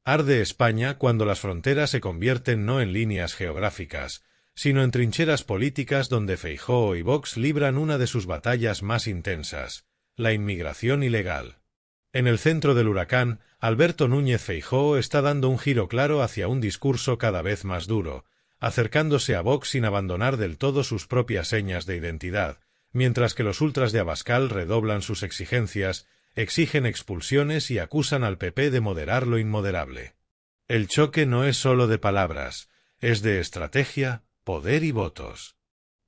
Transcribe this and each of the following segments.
Arde España cuando las fronteras se convierten no en líneas geográficas, sino en trincheras políticas donde Feijóo y Vox libran una de sus batallas más intensas, la inmigración ilegal. En el centro del huracán, Alberto Núñez Feijóo está dando un giro claro hacia un discurso cada vez más duro, acercándose a Vox sin abandonar del todo sus propias señas de identidad, mientras que los ultras de Abascal redoblan sus exigencias, exigen expulsiones y acusan al PP de moderar lo inmoderable. El choque no es solo de palabras, es de estrategia, poder y votos.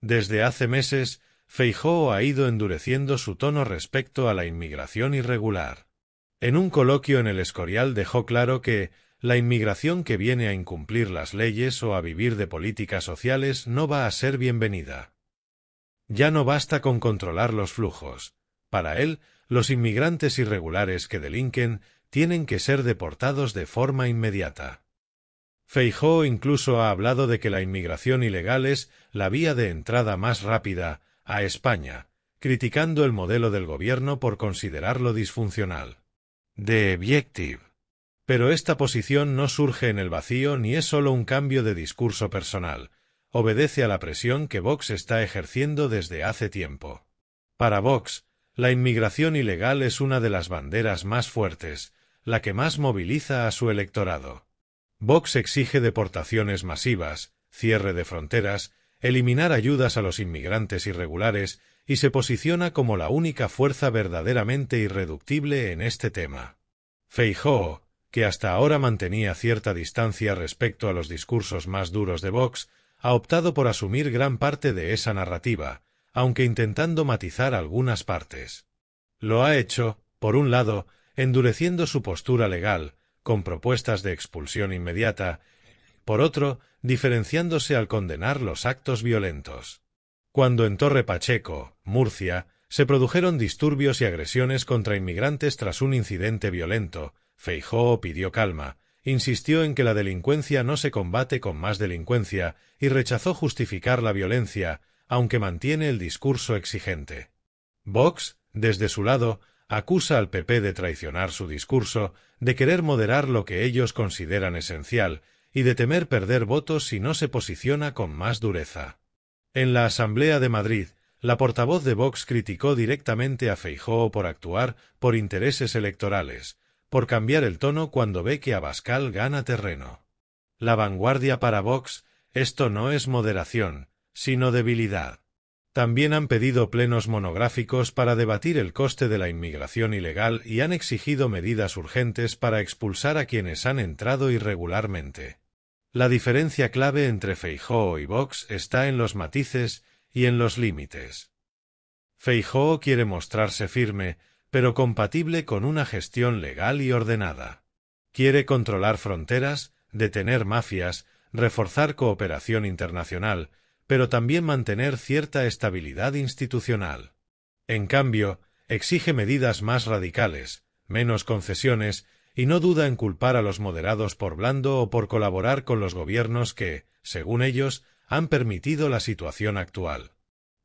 Desde hace meses, Feijóo ha ido endureciendo su tono respecto a la inmigración irregular. En un coloquio en El Escorial dejó claro que la inmigración que viene a incumplir las leyes o a vivir de políticas sociales no va a ser bienvenida. Ya no basta con controlar los flujos. Para él, los inmigrantes irregulares que delinquen tienen que ser deportados de forma inmediata. Feijóo incluso ha hablado de que la inmigración ilegal es la vía de entrada más rápida a España, criticando el modelo del gobierno por considerarlo disfuncional. The Objective. Pero esta posición no surge en el vacío ni es solo un cambio de discurso personal, obedece a la presión que Vox está ejerciendo desde hace tiempo. Para Vox, la inmigración ilegal es una de las banderas más fuertes, la que más moviliza a su electorado. Vox exige deportaciones masivas, cierre de fronteras, eliminar ayudas a los inmigrantes irregulares y se posiciona como la única fuerza verdaderamente irreductible en este tema. Feijóo, que hasta ahora mantenía cierta distancia respecto a los discursos más duros de Vox, ha optado por asumir gran parte de esa narrativa, aunque intentando matizar algunas partes. Lo ha hecho, por un lado, endureciendo su postura legal, con propuestas de expulsión inmediata, por otro, diferenciándose al condenar los actos violentos. Cuando en Torre Pacheco, Murcia, se produjeron disturbios y agresiones contra inmigrantes tras un incidente violento, Feijóo pidió calma, insistió en que la delincuencia no se combate con más delincuencia y rechazó justificar la violencia, aunque mantiene el discurso exigente. Vox, desde su lado, acusa al PP de traicionar su discurso, de querer moderar lo que ellos consideran esencial y de temer perder votos si no se posiciona con más dureza. En la Asamblea de Madrid, la portavoz de Vox criticó directamente a Feijóo por actuar por intereses electorales, por cambiar el tono cuando ve que Abascal gana terreno. La vanguardia para Vox, esto no es moderación, sino debilidad. También han pedido plenos monográficos para debatir el coste de la inmigración ilegal y han exigido medidas urgentes para expulsar a quienes han entrado irregularmente. La diferencia clave entre Feijóo y Vox está en los matices y en los límites. Feijóo quiere mostrarse firme, pero compatible con una gestión legal y ordenada. Quiere controlar fronteras, detener mafias, reforzar cooperación internacional, pero también mantener cierta estabilidad institucional. En cambio, exige medidas más radicales, menos concesiones, y no duda en culpar a los moderados por blando o por colaborar con los gobiernos que, según ellos, han permitido la situación actual.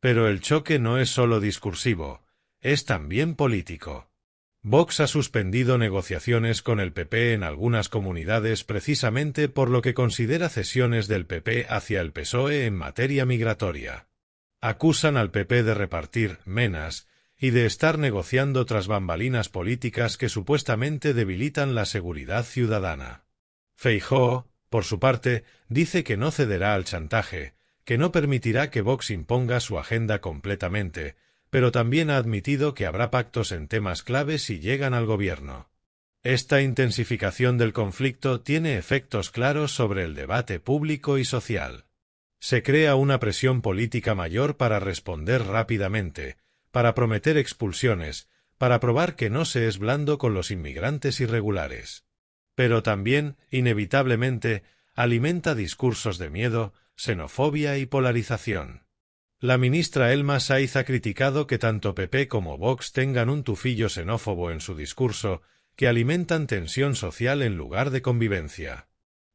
Pero el choque no es solo discursivo, es también político. Vox ha suspendido negociaciones con el PP en algunas comunidades precisamente por lo que considera cesiones del PP hacia el PSOE en materia migratoria. Acusan al PP de repartir menas y de estar negociando tras bambalinas políticas que supuestamente debilitan la seguridad ciudadana. Feijóo, por su parte, dice que no cederá al chantaje, que no permitirá que Vox imponga su agenda completamente, pero también ha admitido que habrá pactos en temas claves si llegan al gobierno. Esta intensificación del conflicto tiene efectos claros sobre el debate público y social. Se crea una presión política mayor para responder rápidamente, para prometer expulsiones, para probar que no se es blando con los inmigrantes irregulares. Pero también, inevitablemente, alimenta discursos de miedo, xenofobia y polarización. La ministra Elma Saiz ha criticado que tanto PP como Vox tengan un tufillo xenófobo en su discurso, que alimentan tensión social en lugar de convivencia.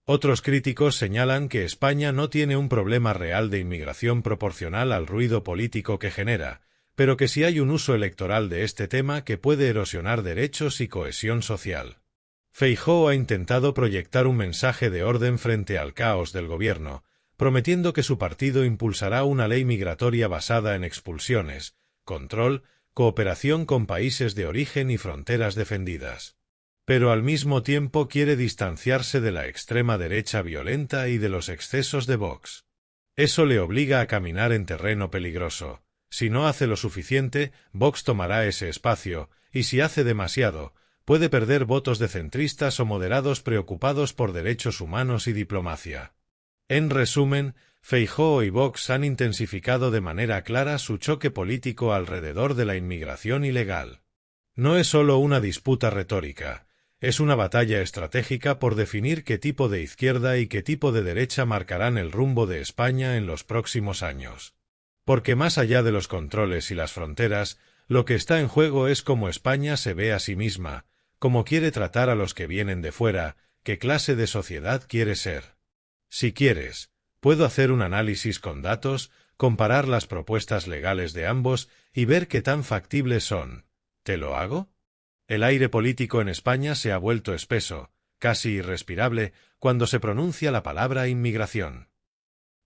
Otros críticos señalan que España no tiene un problema real de inmigración proporcional al ruido político que genera, pero que sí hay un uso electoral de este tema que puede erosionar derechos y cohesión social. Feijóo ha intentado proyectar un mensaje de orden frente al caos del gobierno, prometiendo que su partido impulsará una ley migratoria basada en expulsiones, control, cooperación con países de origen y fronteras defendidas. Pero al mismo tiempo quiere distanciarse de la extrema derecha violenta y de los excesos de Vox. Eso le obliga a caminar en terreno peligroso. Si no hace lo suficiente, Vox tomará ese espacio, y si hace demasiado, puede perder votos de centristas o moderados preocupados por derechos humanos y diplomacia. En resumen, Feijóo y Vox han intensificado de manera clara su choque político alrededor de la inmigración ilegal. No es solo una disputa retórica, es una batalla estratégica por definir qué tipo de izquierda y qué tipo de derecha marcarán el rumbo de España en los próximos años. Porque más allá de los controles y las fronteras, lo que está en juego es cómo España se ve a sí misma, cómo quiere tratar a los que vienen de fuera, qué clase de sociedad quiere ser. Si quieres, puedo hacer un análisis con datos, comparar las propuestas legales de ambos y ver qué tan factibles son. ¿Te lo hago? El aire político en España se ha vuelto espeso, casi irrespirable, cuando se pronuncia la palabra inmigración.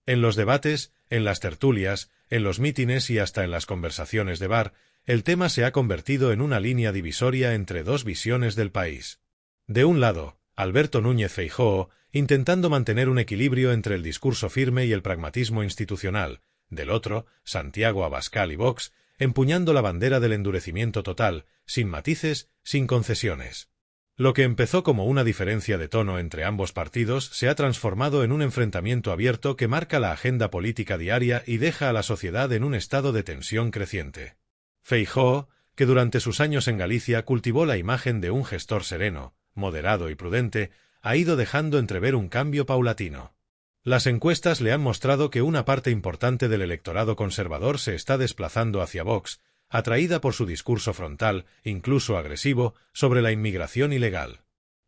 En los debates, en las tertulias, en los mítines y hasta en las conversaciones de bar, el tema se ha convertido en una línea divisoria entre dos visiones del país. De un lado, Alberto Núñez Feijóo, intentando mantener un equilibrio entre el discurso firme y el pragmatismo institucional; del otro, Santiago Abascal y Vox, empuñando la bandera del endurecimiento total, sin matices, sin concesiones. Lo que empezó como una diferencia de tono entre ambos partidos se ha transformado en un enfrentamiento abierto que marca la agenda política diaria y deja a la sociedad en un estado de tensión creciente. Feijóo, que durante sus años en Galicia cultivó la imagen de un gestor sereno, moderado y prudente, ha ido dejando entrever un cambio paulatino. Las encuestas le han mostrado que una parte importante del electorado conservador se está desplazando hacia Vox, atraída por su discurso frontal, incluso agresivo, sobre la inmigración ilegal.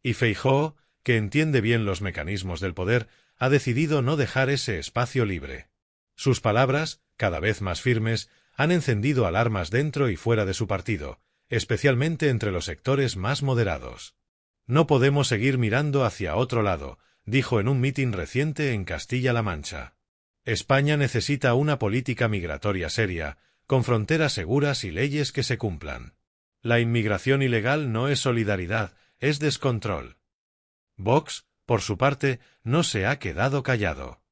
Y Feijóo, que entiende bien los mecanismos del poder, ha decidido no dejar ese espacio libre. Sus palabras, cada vez más firmes, han encendido alarmas dentro y fuera de su partido, especialmente entre los sectores más moderados. No podemos seguir mirando hacia otro lado, dijo en un mitin reciente en Castilla-La Mancha. España necesita una política migratoria seria, con fronteras seguras y leyes que se cumplan. La inmigración ilegal no es solidaridad, es descontrol. Vox, por su parte, no se ha quedado callado.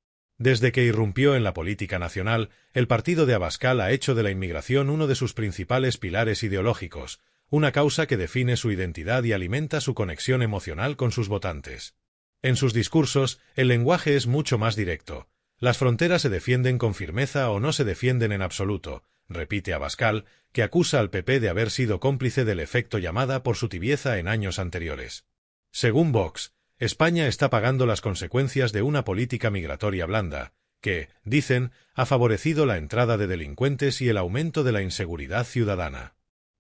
Desde que irrumpió en la política nacional, el partido de Abascal ha hecho de la inmigración uno de sus principales pilares ideológicos, una causa que define su identidad y alimenta su conexión emocional con sus votantes. En sus discursos, el lenguaje es mucho más directo. Las fronteras se defienden con firmeza o no se defienden en absoluto, repite Abascal, que acusa al PP de haber sido cómplice del efecto llamada por su tibieza en años anteriores. Según Vox, España está pagando las consecuencias de una política migratoria blanda, que, dicen, ha favorecido la entrada de delincuentes y el aumento de la inseguridad ciudadana.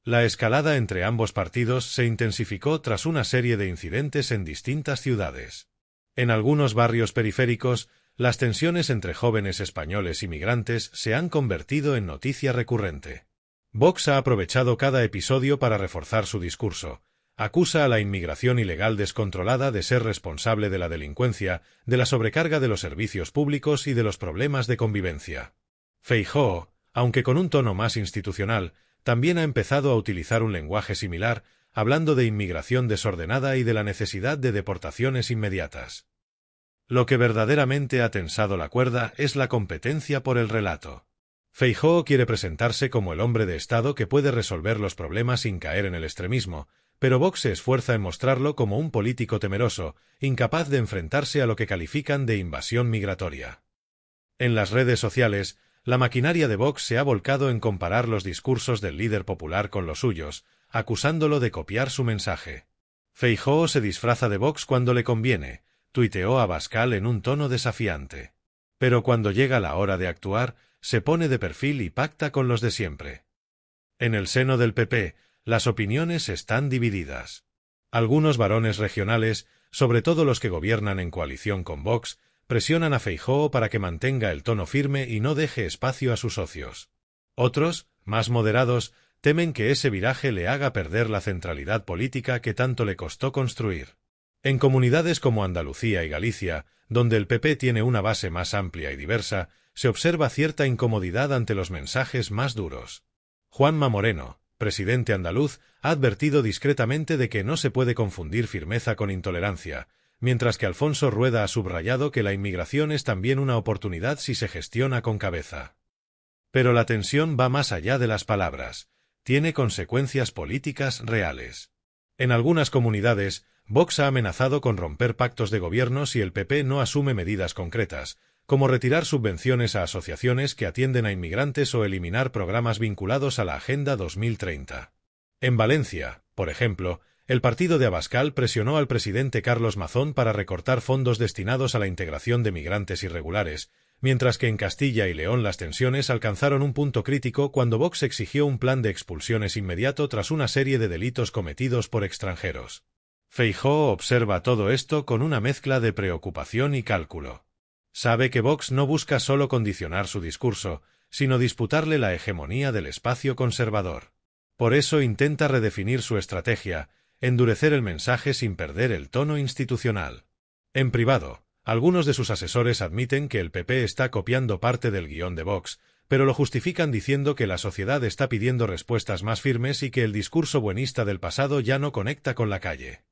La escalada entre ambos partidos se intensificó tras una serie de incidentes en distintas ciudades. En algunos barrios periféricos, las tensiones entre jóvenes españoles y migrantes se han convertido en noticia recurrente. Vox ha aprovechado cada episodio para reforzar su discurso. Acusa a la inmigración ilegal descontrolada de ser responsable de la delincuencia, de la sobrecarga de los servicios públicos y de los problemas de convivencia. Feijóo, aunque con un tono más institucional, también ha empezado a utilizar un lenguaje similar, hablando de inmigración desordenada y de la necesidad de deportaciones inmediatas. Lo que verdaderamente ha tensado la cuerda es la competencia por el relato. Feijóo quiere presentarse como el hombre de Estado que puede resolver los problemas sin caer en el extremismo, pero Vox se esfuerza en mostrarlo como un político temeroso, incapaz de enfrentarse a lo que califican de invasión migratoria. En las redes sociales, la maquinaria de Vox se ha volcado en comparar los discursos del líder popular con los suyos, acusándolo de copiar su mensaje. Feijóo se disfraza de Vox cuando le conviene, tuiteó Abascal en un tono desafiante. Pero cuando llega la hora de actuar, se pone de perfil y pacta con los de siempre. En el seno del PP, las opiniones están divididas. Algunos varones regionales, sobre todo los que gobiernan en coalición con Vox, presionan a Feijóo para que mantenga el tono firme y no deje espacio a sus socios. Otros, más moderados, temen que ese viraje le haga perder la centralidad política que tanto le costó construir. En comunidades como Andalucía y Galicia, donde el PP tiene una base más amplia y diversa, se observa cierta incomodidad ante los mensajes más duros. Juanma Moreno, presidente andaluz, ha advertido discretamente de que no se puede confundir firmeza con intolerancia, mientras que Alfonso Rueda ha subrayado que la inmigración es también una oportunidad si se gestiona con cabeza. Pero la tensión va más allá de las palabras. Tiene consecuencias políticas reales. En algunas comunidades, Vox ha amenazado con romper pactos de gobierno si el PP no asume medidas concretas, como retirar subvenciones a asociaciones que atienden a inmigrantes o eliminar programas vinculados a la Agenda 2030. En Valencia, por ejemplo, el partido de Abascal presionó al presidente Carlos Mazón para recortar fondos destinados a la integración de migrantes irregulares, mientras que en Castilla y León las tensiones alcanzaron un punto crítico cuando Vox exigió un plan de expulsiones inmediato tras una serie de delitos cometidos por extranjeros. Feijóo observa todo esto con una mezcla de preocupación y cálculo. Sabe que Vox no busca solo condicionar su discurso, sino disputarle la hegemonía del espacio conservador. Por eso intenta redefinir su estrategia, endurecer el mensaje sin perder el tono institucional. En privado, algunos de sus asesores admiten que el PP está copiando parte del guión de Vox, pero lo justifican diciendo que la sociedad está pidiendo respuestas más firmes y que el discurso buenista del pasado ya no conecta con la calle.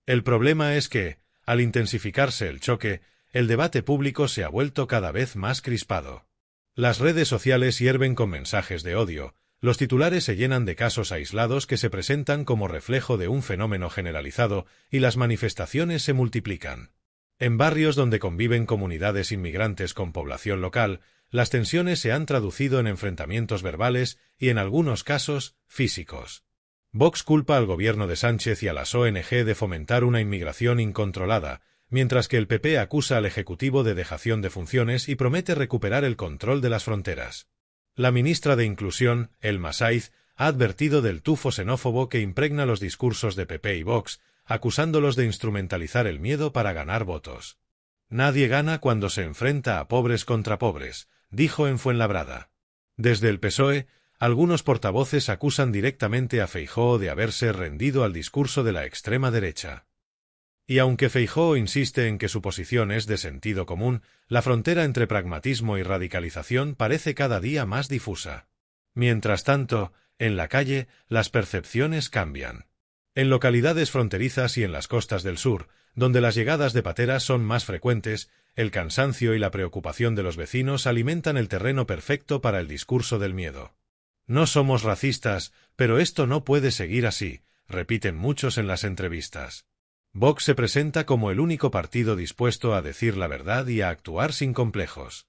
El problema es que, al intensificarse el choque, el debate público se ha vuelto cada vez más crispado. Las redes sociales hierven con mensajes de odio, los titulares se llenan de casos aislados que se presentan como reflejo de un fenómeno generalizado y las manifestaciones se multiplican. En barrios donde conviven comunidades inmigrantes con población local, las tensiones se han traducido en enfrentamientos verbales y, en algunos casos, físicos. Vox culpa al gobierno de Sánchez y a las ONG de fomentar una inmigración incontrolada, mientras que el PP acusa al Ejecutivo de dejación de funciones y promete recuperar el control de las fronteras. La ministra de Inclusión, Elma Saiz, ha advertido del tufo xenófobo que impregna los discursos de PP y Vox, acusándolos de instrumentalizar el miedo para ganar votos. Nadie gana cuando se enfrenta a pobres contra pobres, dijo en Fuenlabrada. Desde el PSOE, algunos portavoces acusan directamente a Feijóo de haberse rendido al discurso de la extrema derecha. Y aunque Feijóo insiste en que su posición es de sentido común, la frontera entre pragmatismo y radicalización parece cada día más difusa. Mientras tanto, en la calle, las percepciones cambian. En localidades fronterizas y en las costas del sur, donde las llegadas de pateras son más frecuentes, el cansancio y la preocupación de los vecinos alimentan el terreno perfecto para el discurso del miedo. No somos racistas, pero esto no puede seguir así, repiten muchos en las entrevistas. Vox se presenta como el único partido dispuesto a decir la verdad y a actuar sin complejos.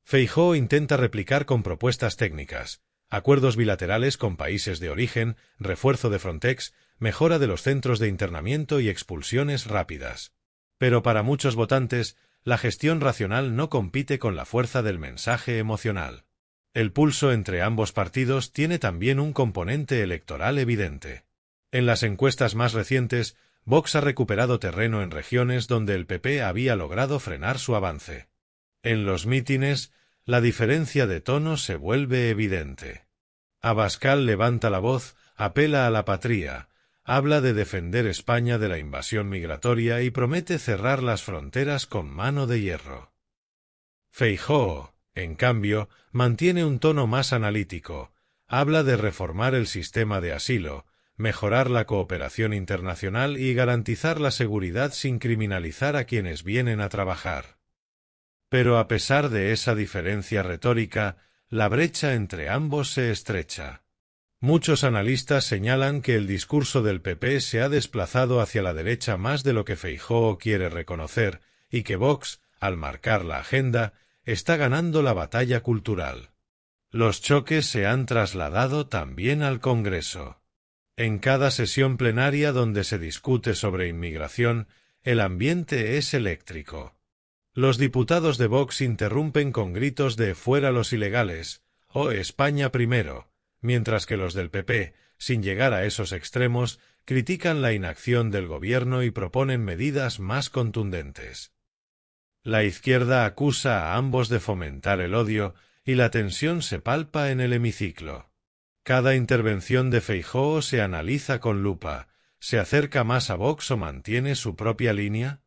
Feijóo intenta replicar con propuestas técnicas, acuerdos bilaterales con países de origen, refuerzo de Frontex, mejora de los centros de internamiento y expulsiones rápidas. Pero para muchos votantes, la gestión racional no compite con la fuerza del mensaje emocional. El pulso entre ambos partidos tiene también un componente electoral evidente. En las encuestas más recientes, Vox ha recuperado terreno en regiones donde el PP había logrado frenar su avance. En los mítines, la diferencia de tono se vuelve evidente. Abascal levanta la voz, apela a la patria, habla de defender España de la invasión migratoria y promete cerrar las fronteras con mano de hierro. Feijóo, en cambio, mantiene un tono más analítico, habla de reformar el sistema de asilo, mejorar la cooperación internacional y garantizar la seguridad sin criminalizar a quienes vienen a trabajar. Pero a pesar de esa diferencia retórica, la brecha entre ambos se estrecha. Muchos analistas señalan que el discurso del PP se ha desplazado hacia la derecha más de lo que Feijóo quiere reconocer y que Vox, al marcar la agenda, está ganando la batalla cultural. Los choques se han trasladado también al Congreso. En cada sesión plenaria donde se discute sobre inmigración, el ambiente es eléctrico. Los diputados de Vox interrumpen con gritos de «fuera los ilegales» o «España primero», mientras que los del PP, sin llegar a esos extremos, critican la inacción del gobierno y proponen medidas más contundentes. La izquierda acusa a ambos de fomentar el odio y la tensión se palpa en el hemiciclo. Cada intervención de Feijóo se analiza con lupa, ¿Se acerca más a Vox o mantiene su propia línea?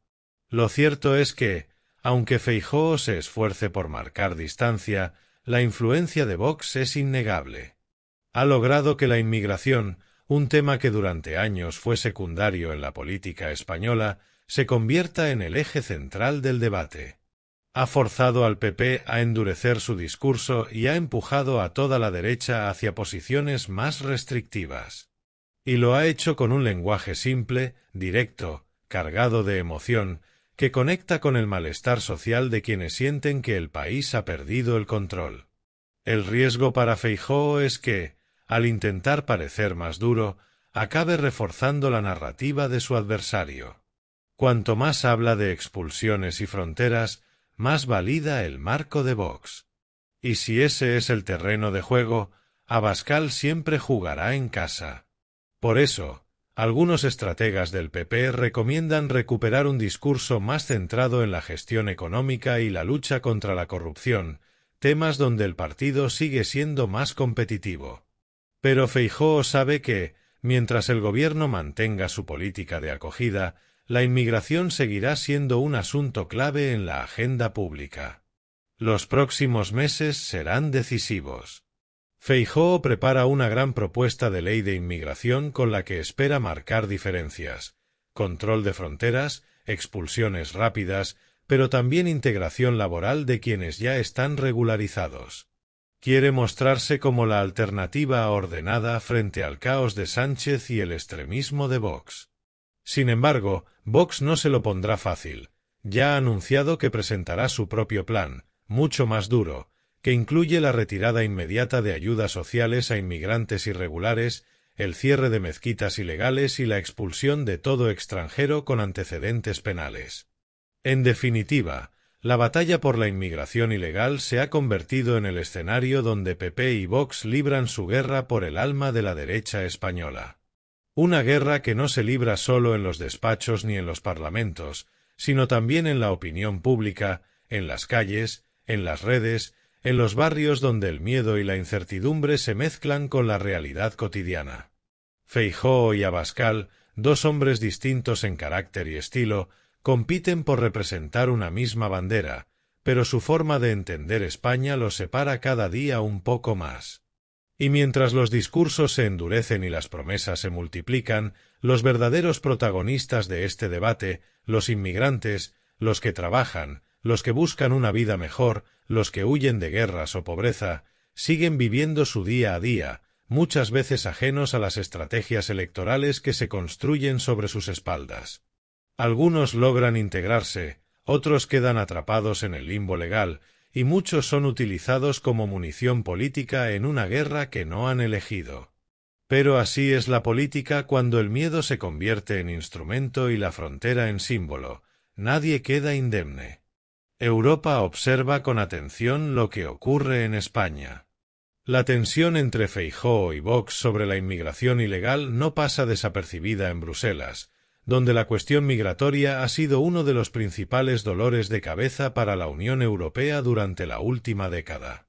Lo cierto es que, aunque Feijóo se esfuerce por marcar distancia, la influencia de Vox es innegable. Ha logrado que la inmigración, un tema que durante años fue secundario en la política española, se convierta en el eje central del debate. Ha forzado al PP a endurecer su discurso y ha empujado a toda la derecha hacia posiciones más restrictivas. Y lo ha hecho con un lenguaje simple, directo, cargado de emoción, que conecta con el malestar social de quienes sienten que el país ha perdido el control. El riesgo para Feijóo es que, al intentar parecer más duro, acabe reforzando la narrativa de su adversario. Cuanto más habla de expulsiones y fronteras, más valida el marco de Vox. Y si ese es el terreno de juego, Abascal siempre jugará en casa. Por eso, algunos estrategas del PP recomiendan recuperar un discurso más centrado en la gestión económica y la lucha contra la corrupción, temas donde el partido sigue siendo más competitivo. Pero Feijóo sabe que, mientras el gobierno mantenga su política de acogida, la inmigración seguirá siendo un asunto clave en la agenda pública. Los próximos meses serán decisivos. Feijóo prepara una gran propuesta de ley de inmigración con la que espera marcar diferencias: control de fronteras, expulsiones rápidas, pero también integración laboral de quienes ya están regularizados. Quiere mostrarse como la alternativa ordenada frente al caos de Sánchez y el extremismo de Vox. Sin embargo, Vox no se lo pondrá fácil. Ya ha anunciado que presentará su propio plan, mucho más duro, que incluye la retirada inmediata de ayudas sociales a inmigrantes irregulares, el cierre de mezquitas ilegales y la expulsión de todo extranjero con antecedentes penales. En definitiva, la batalla por la inmigración ilegal se ha convertido en el escenario donde PP y Vox libran su guerra por el alma de la derecha española. Una guerra que no se libra solo en los despachos ni en los parlamentos, sino también en la opinión pública, en las calles, en las redes, en los barrios donde el miedo y la incertidumbre se mezclan con la realidad cotidiana. Feijóo y Abascal, dos hombres distintos en carácter y estilo, compiten por representar una misma bandera, pero su forma de entender España los separa cada día un poco más. Y mientras los discursos se endurecen y las promesas se multiplican, los verdaderos protagonistas de este debate, los inmigrantes, los que trabajan, los que buscan una vida mejor, los que huyen de guerras o pobreza, siguen viviendo su día a día, muchas veces ajenos a las estrategias electorales que se construyen sobre sus espaldas. Algunos logran integrarse, otros quedan atrapados en el limbo legal, y muchos son utilizados como munición política en una guerra que no han elegido. Pero así es la política cuando el miedo se convierte en instrumento y la frontera en símbolo. Nadie queda indemne. Europa observa con atención lo que ocurre en España. La tensión entre Feijóo y Vox sobre la inmigración ilegal no pasa desapercibida en Bruselas, donde la cuestión migratoria ha sido uno de los principales dolores de cabeza para la Unión Europea durante la última década.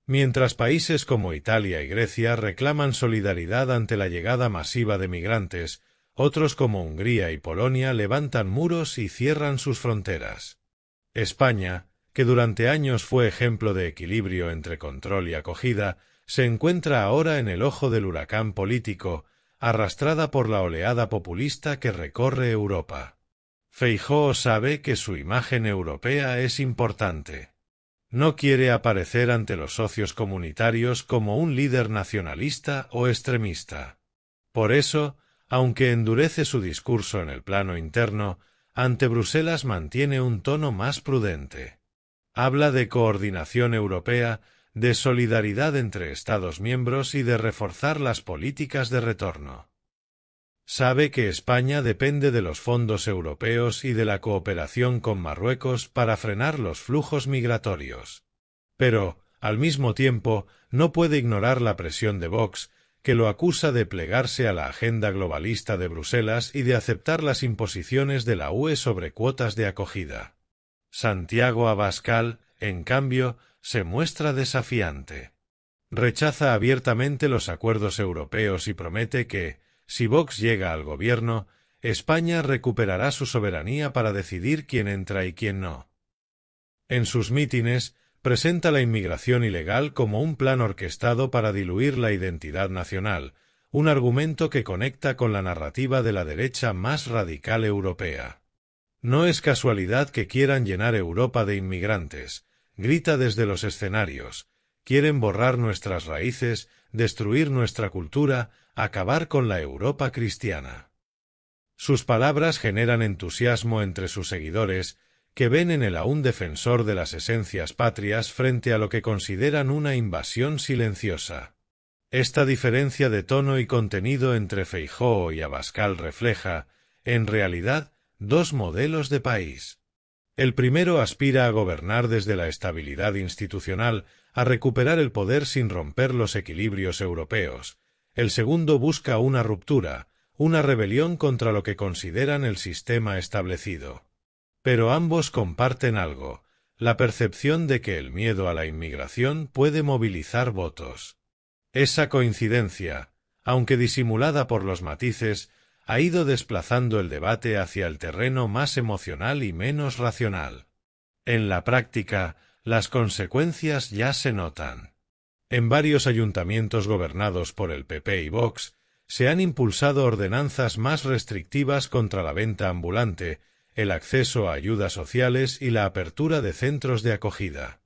Mientras países como Italia y Grecia reclaman solidaridad ante la llegada masiva de migrantes, otros como Hungría y Polonia levantan muros y cierran sus fronteras. España, que durante años fue ejemplo de equilibrio entre control y acogida, se encuentra ahora en el ojo del huracán político, arrastrada por la oleada populista que recorre Europa. Feijóo sabe que su imagen europea es importante. No quiere aparecer ante los socios comunitarios como un líder nacionalista o extremista. Por eso, aunque endurece su discurso en el plano interno, ante Bruselas mantiene un tono más prudente. Habla de coordinación europea, de solidaridad entre Estados miembros y de reforzar las políticas de retorno. Sabe que España depende de los fondos europeos y de la cooperación con Marruecos para frenar los flujos migratorios. Pero, al mismo tiempo, no puede ignorar la presión de Vox, que lo acusa de plegarse a la agenda globalista de Bruselas y de aceptar las imposiciones de la UE sobre cuotas de acogida. Santiago Abascal, en cambio, se muestra desafiante. Rechaza abiertamente los acuerdos europeos y promete que, Si Vox llega al gobierno, España recuperará su soberanía para decidir quién entra y quién no. En sus mítines, presenta la inmigración ilegal como un plan orquestado para diluir la identidad nacional, un argumento que conecta con la narrativa de la derecha más radical europea. No es casualidad que quieran llenar Europa de inmigrantes, grita desde los escenarios. Quieren borrar nuestras raíces, destruir nuestra cultura, acabar con la Europa cristiana. Sus palabras generan entusiasmo entre sus seguidores, que ven en él a un defensor de las esencias patrias frente a lo que consideran una invasión silenciosa. Esta diferencia de tono y contenido entre Feijóo y Abascal refleja, en realidad, dos modelos de país. El primero aspira a gobernar desde la estabilidad institucional, a recuperar el poder sin romper los equilibrios europeos. El segundo busca una ruptura, una rebelión contra lo que consideran el sistema establecido. Pero ambos comparten algo, la percepción de que el miedo a la inmigración puede movilizar votos. Esa coincidencia, aunque disimulada por los matices, ha ido desplazando el debate hacia el terreno más emocional y menos racional. En la práctica, las consecuencias ya se notan. En varios ayuntamientos gobernados por el PP y Vox, se han impulsado ordenanzas más restrictivas contra la venta ambulante, el acceso a ayudas sociales y la apertura de centros de acogida.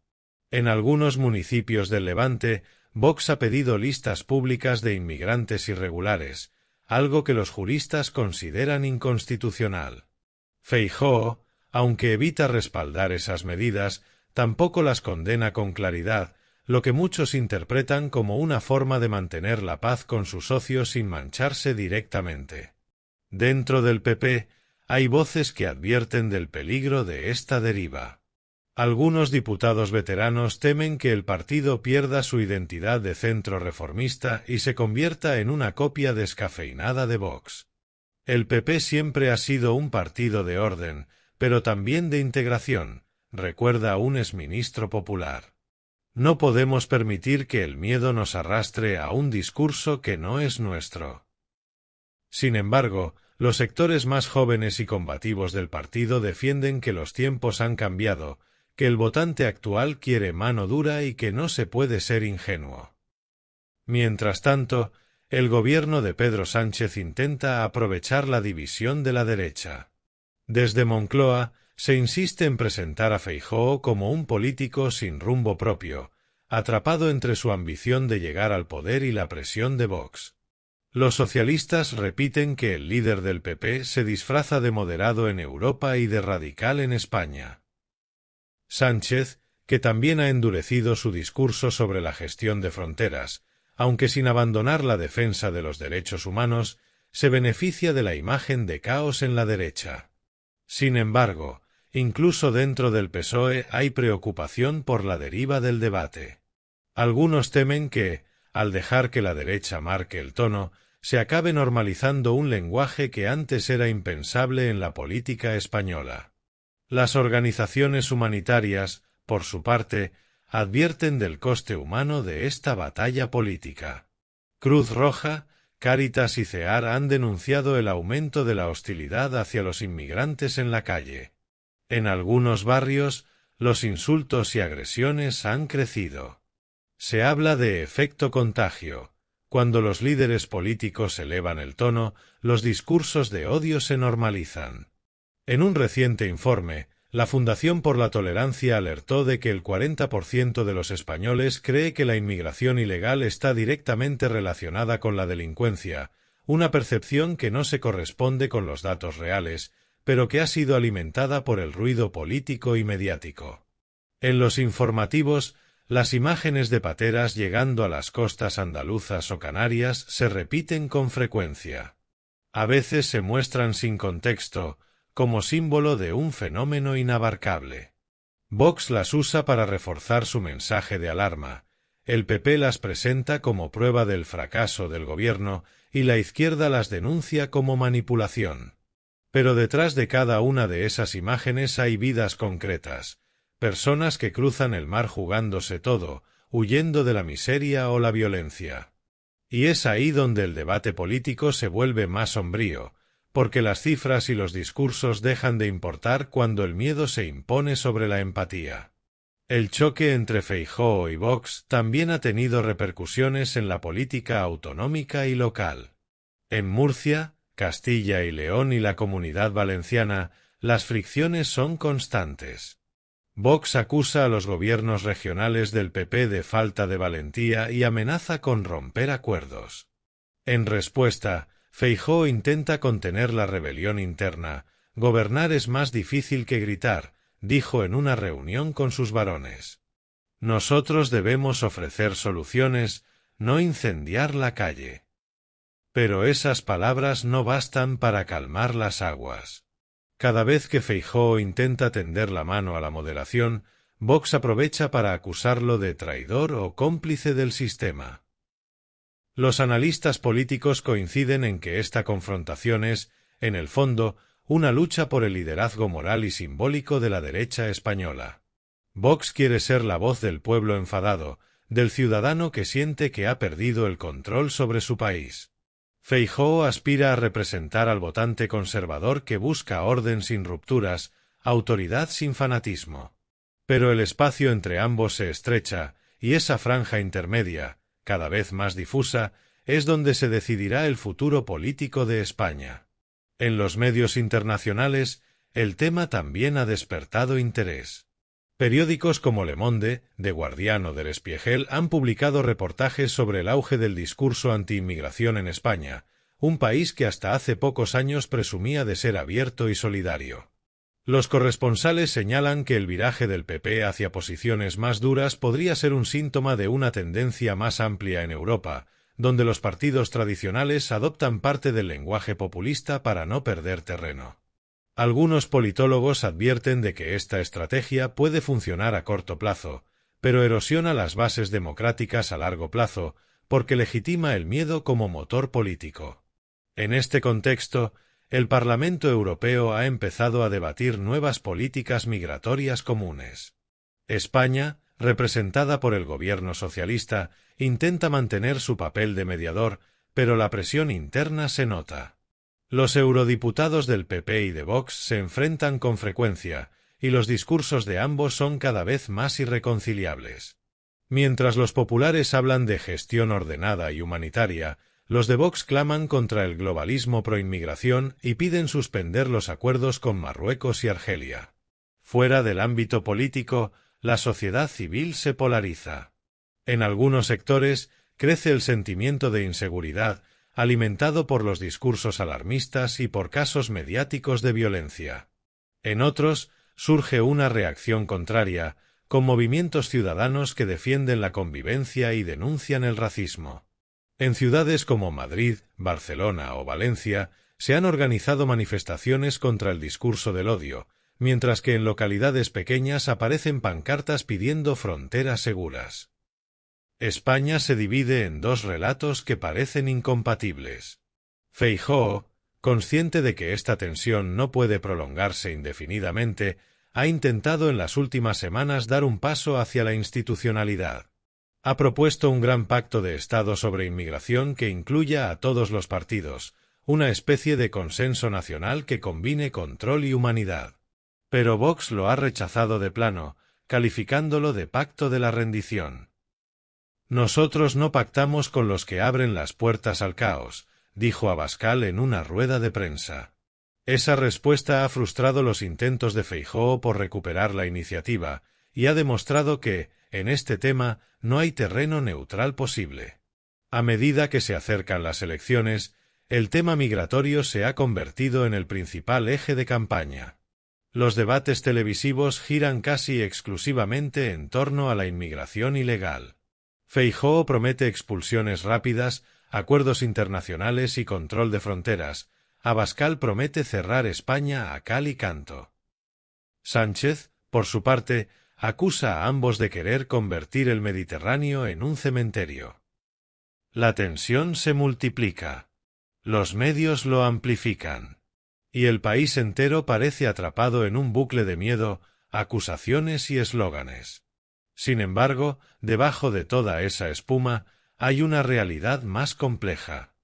En algunos municipios del Levante, Vox ha pedido listas públicas de inmigrantes irregulares, algo que los juristas consideran inconstitucional. Feijóo, aunque evita respaldar esas medidas, tampoco las condena con claridad, lo que muchos interpretan como una forma de mantener la paz con sus socios sin mancharse directamente. Dentro del PP, hay voces que advierten del peligro de esta deriva. Algunos diputados veteranos temen que el partido pierda su identidad de centro reformista y se convierta en una copia descafeinada de Vox. El PP siempre ha sido un partido de orden, pero también de integración, recuerda un exministro popular. No podemos permitir que el miedo nos arrastre a un discurso que no es nuestro. Sin embargo, los sectores más jóvenes y combativos del partido defienden que los tiempos han cambiado, que el votante actual quiere mano dura y que no se puede ser ingenuo. Mientras tanto, el gobierno de Pedro Sánchez intenta aprovechar la división de la derecha. Desde Moncloa, se insiste en presentar a Feijóo como un político sin rumbo propio, atrapado entre su ambición de llegar al poder y la presión de Vox. Los socialistas repiten que el líder del PP se disfraza de moderado en Europa y de radical en España. Sánchez, que también ha endurecido su discurso sobre la gestión de fronteras, aunque sin abandonar la defensa de los derechos humanos, se beneficia de la imagen de caos en la derecha. Sin embargo, incluso dentro del PSOE hay preocupación por la deriva del debate. Algunos temen que, al dejar que la derecha marque el tono, se acabe normalizando un lenguaje que antes era impensable en la política española. Las organizaciones humanitarias, por su parte, advierten del coste humano de esta batalla política. Cruz Roja, Cáritas y CEAR han denunciado el aumento de la hostilidad hacia los inmigrantes en la calle. En algunos barrios, los insultos y agresiones han crecido. Se habla de efecto contagio. Cuando los líderes políticos elevan el tono, los discursos de odio se normalizan. En un reciente informe, la Fundación por la Tolerancia alertó de que el 40% de los españoles cree que la inmigración ilegal está directamente relacionada con la delincuencia, una percepción que no se corresponde con los datos reales, pero que ha sido alimentada por el ruido político y mediático. En los informativos, las imágenes de pateras llegando a las costas andaluzas o canarias se repiten con frecuencia. A veces se muestran sin contexto, como símbolo de un fenómeno inabarcable. Vox las usa para reforzar su mensaje de alarma, el PP las presenta como prueba del fracaso del gobierno y la izquierda las denuncia como manipulación. Pero detrás de cada una de esas imágenes hay vidas concretas, personas que cruzan el mar jugándose todo, huyendo de la miseria o la violencia. Y es ahí donde el debate político se vuelve más sombrío, porque las cifras y los discursos dejan de importar cuando el miedo se impone sobre la empatía. El choque entre Feijóo y Vox también ha tenido repercusiones en la política autonómica y local. En Murcia, Castilla y León y la Comunidad Valenciana, las fricciones son constantes. Vox acusa a los gobiernos regionales del PP de falta de valentía y amenaza con romper acuerdos. En respuesta, Feijóo intenta contener la rebelión interna. Gobernar es más difícil que gritar, dijo en una reunión con sus varones. Nosotros debemos ofrecer soluciones, no incendiar la calle. Pero esas palabras no bastan para calmar las aguas. Cada vez que Feijóo intenta tender la mano a la moderación, Vox aprovecha para acusarlo de traidor o cómplice del sistema. Los analistas políticos coinciden en que esta confrontación es, en el fondo, una lucha por el liderazgo moral y simbólico de la derecha española. Vox quiere ser la voz del pueblo enfadado, del ciudadano que siente que ha perdido el control sobre su país. Feijóo aspira a representar al votante conservador que busca orden sin rupturas, autoridad sin fanatismo. Pero el espacio entre ambos se estrecha, y esa franja intermedia, cada vez más difusa, es donde se decidirá el futuro político de España. En los medios internacionales, el tema también ha despertado interés. Periódicos como Le Monde, The Guardian o Der Spiegel han publicado reportajes sobre el auge del discurso anti-inmigración en España, un país que hasta hace pocos años presumía de ser abierto y solidario. Los corresponsales señalan que el viraje del PP hacia posiciones más duras podría ser un síntoma de una tendencia más amplia en Europa, donde los partidos tradicionales adoptan parte del lenguaje populista para no perder terreno. Algunos politólogos advierten de que esta estrategia puede funcionar a corto plazo, pero erosiona las bases democráticas a largo plazo, porque legitima el miedo como motor político. En este contexto, el Parlamento Europeo ha empezado a debatir nuevas políticas migratorias comunes. España, representada por el gobierno socialista, intenta mantener su papel de mediador, pero la presión interna se nota. Los eurodiputados del PP y de Vox se enfrentan con frecuencia, y los discursos de ambos son cada vez más irreconciliables. Mientras los populares hablan de gestión ordenada y humanitaria, los de Vox claman contra el globalismo pro-inmigración y piden suspender los acuerdos con Marruecos y Argelia. Fuera del ámbito político, la sociedad civil se polariza. En algunos sectores crece el sentimiento de inseguridad, alimentado por los discursos alarmistas y por casos mediáticos de violencia. En otros, surge una reacción contraria, con movimientos ciudadanos que defienden la convivencia y denuncian el racismo. En ciudades como Madrid, Barcelona o Valencia se han organizado manifestaciones contra el discurso del odio, mientras que en localidades pequeñas aparecen pancartas pidiendo fronteras seguras. España se divide en dos relatos que parecen incompatibles. Feijóo, consciente de que esta tensión no puede prolongarse indefinidamente, ha intentado en las últimas semanas dar un paso hacia la institucionalidad. Ha propuesto un gran pacto de Estado sobre inmigración que incluya a todos los partidos, una especie de consenso nacional que combine control y humanidad. Pero Vox lo ha rechazado de plano, calificándolo de pacto de la rendición. Nosotros no pactamos con los que abren las puertas al caos, dijo Abascal en una rueda de prensa. Esa respuesta ha frustrado los intentos de Feijóo por recuperar la iniciativa y ha demostrado que, en este tema, no hay terreno neutral posible. A medida que se acercan las elecciones, el tema migratorio se ha convertido en el principal eje de campaña. Los debates televisivos giran casi exclusivamente en torno a la inmigración ilegal. Feijóo promete expulsiones rápidas, acuerdos internacionales y control de fronteras. Abascal promete cerrar España a cal y canto. Sánchez, por su parte, acusa a ambos de querer convertir el Mediterráneo en un cementerio. La tensión se multiplica. Los medios lo amplifican. Y el país entero parece atrapado en un bucle de miedo, acusaciones y eslóganes. Sin embargo, debajo de toda esa espuma, hay una realidad más compleja.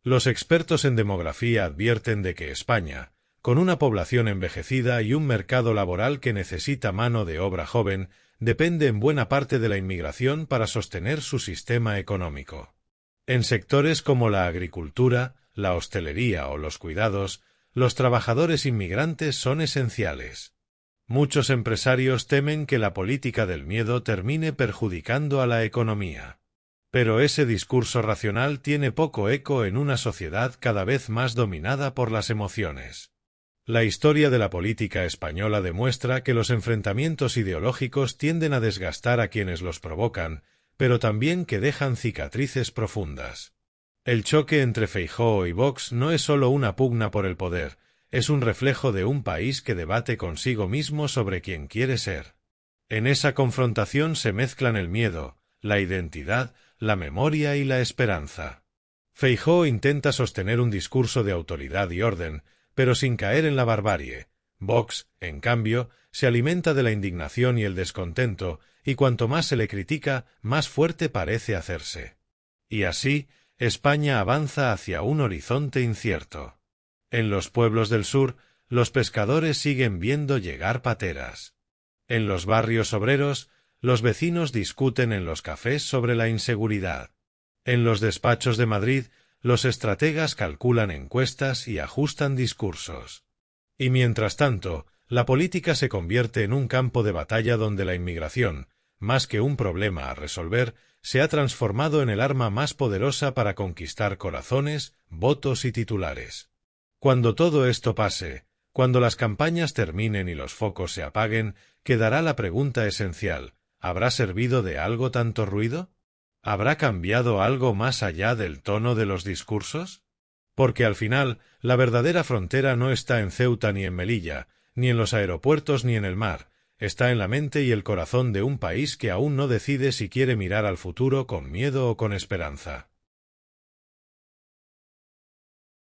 Los expertos en demografía advierten de que España, con una población envejecida y un mercado laboral que necesita mano de obra joven, depende en buena parte de la inmigración para sostener su sistema económico. En sectores como la agricultura, la hostelería o los cuidados, los trabajadores inmigrantes son esenciales. Muchos empresarios temen que la política del miedo termine perjudicando a la economía. Pero ese discurso racional tiene poco eco en una sociedad cada vez más dominada por las emociones. La historia de la política española demuestra que los enfrentamientos ideológicos tienden a desgastar a quienes los provocan, pero también que dejan cicatrices profundas. El choque entre Feijóo y Vox no es solo una pugna por el poder, es un reflejo de un país que debate consigo mismo sobre quién quiere ser. En esa confrontación se mezclan el miedo, la identidad, la memoria y la esperanza. Feijóo intenta sostener un discurso de autoridad y orden, pero sin caer en la barbarie. Vox, en cambio, se alimenta de la indignación y el descontento, y cuanto más se le critica, más fuerte parece hacerse. Y así, España avanza hacia un horizonte incierto. En los pueblos del sur, los pescadores siguen viendo llegar pateras. En los barrios obreros, los vecinos discuten en los cafés sobre la inseguridad. En los despachos de Madrid, los estrategas calculan encuestas y ajustan discursos. Y mientras tanto, la política se convierte en un campo de batalla donde la inmigración, más que un problema a resolver, se ha transformado en el arma más poderosa para conquistar corazones, votos y titulares. Cuando todo esto pase, cuando las campañas terminen y los focos se apaguen, quedará la pregunta esencial: ¿habrá servido de algo tanto ruido? ¿Habrá cambiado algo más allá del tono de los discursos? Porque al final, la verdadera frontera no está en Ceuta ni en Melilla, ni en los aeropuertos ni en el mar, está en la mente y el corazón de un país que aún no decide si quiere mirar al futuro con miedo o con esperanza.